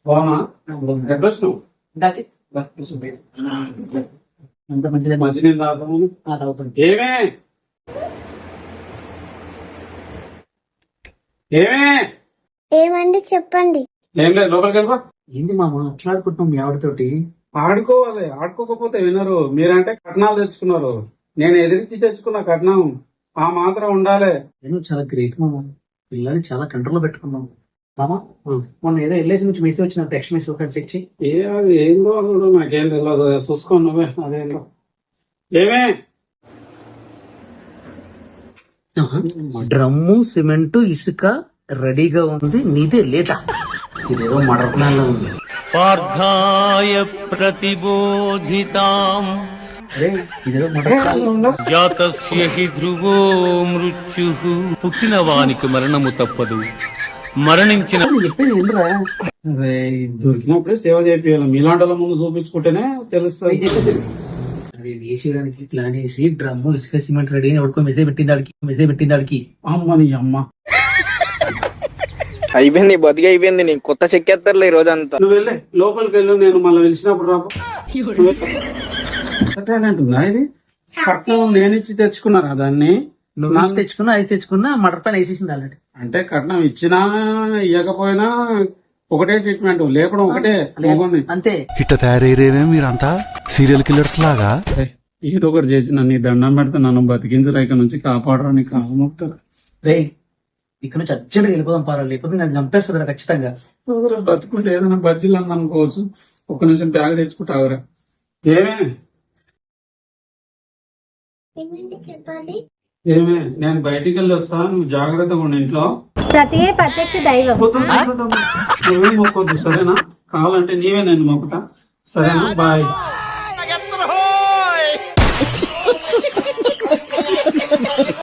బాగున్నా అడ్రస్ నువ్వు మంచినీళ్ళు తాగుతాను. ఏమే ఏమే ఏమండి చెప్పండి. ఏం లేదు, లోపలికి వెళ్ళిపో. ఏంది మామ అట్లా ఆడుకుంటున్నాం మీ ఆవిడతోటి? ఆడుకోవాలి, ఆడుకోకపోతే వినరు. మీరంటే కట్నాలు తెచ్చుకున్నారు, నేను ఎదిరించి తెచ్చుకున్న కట్నం ఆ మాత్రం ఉండాలి. నేను చాలా గ్రేట్ మామ, పిల్లల్ని చాలా కంట్రోల్లో పెట్టుకున్నాం. మామ మొన్న ఏదో ఎల్ఐసి నుంచి మెసేజ్ వచ్చిన టెక్స్ట్ మెసేజ్ ఒకటి చెక్ చేయి. అది ఏందో కూడా నాకేం తెలియదు, చూసుకో నువ్వే. అదేందో ఏమే డ్రమ్ము సిమెంట్ ఇసుక రెడీగా ఉంది, నీదే లేటా? ఇదేదో మర్డర్ ప్లాన్ లో ఉంది. పార్థాయ ప్రతిబోధితాం అరే ఇదేదో మర్డర్ ప్లాన్. జాతస్య హి ధ్రువో మృత్యుః, పుట్టిన వానికి మరణము తప్పదు, మరణించిన చెప్పేది ఏంద్రా? అరే దొరికినప్పుడే సేవ చేయాలి. మీలాంటి వాళ్ళ ముందు చూపించుకుంటేనే తెలుస్తుంది. అది వేసేయడానికి ప్లాన్ చేసి డ్రమ్ము ఇసుక సిమెంట్ రెడీ అని ఎవరికో మెసేజ్ పెట్టింది ఆడికి. అమ్మని అమ్మ, అయిపోయింది బతికి అయిపోయింది. నీకు కొత్త చెక్కేస్తారులే ఈ రోజంతా. నువ్వు వెళ్ళే లోపలికి వెళ్ళు, నేను మళ్ళీ పిలిచినప్పుడు రాకు. అంటుందా ఇది కట్నం నేను ఇచ్చి తెచ్చుకున్నారా దాన్ని? నువ్వు నుంచి తెచ్చుకున్నా అది తెచ్చుకున్నా మర్డర్ ప్లాన్ వేసేసింది ఆల్రెడీ. అంటే కట్నం ఇచ్చినా ఇవ్వకపోయినా ఒకటే ట్రీట్మెంట్, లేకుండా ఒకటే. అంతే. ఇట్ట తయారయ్యేమే మీరంతా సీరియల్ కిల్లర్స్ లాగా. ఏదో ఒకటి చేసి నన్ను ఈ దండం పెడితే నన్ను బతికించరా, ఇక్కడ నుంచి కాపాడరా, నీకు కామొక్తారు. రే ఇక్కడ నుంచి అర్జెంట్గా వెళ్ళిపోదాం పారా, లేకపోతే నేను చంపేస్తుందా ఖచ్చితంగా. బతుకుంటే ఏదైనా బజ్జీలు అని అనుకోవచ్చు. ఒక్క నిమిషం బ్యాగ్ తెచ్చుకుంటావురా. ఏమే చెప్పండి. ఏమే నేను బయటికి వెళ్ళి వస్తా, నువ్వు జాగ్రత్తగా ఉండి ఇంట్లో. ప్రతియే ప్రత్యక్ష దైవం. నువ్వే మొక్కొద్దు సరేనా? కావాలంటే నీవే నేను మొక్కుతా సరేనా? బాయ్.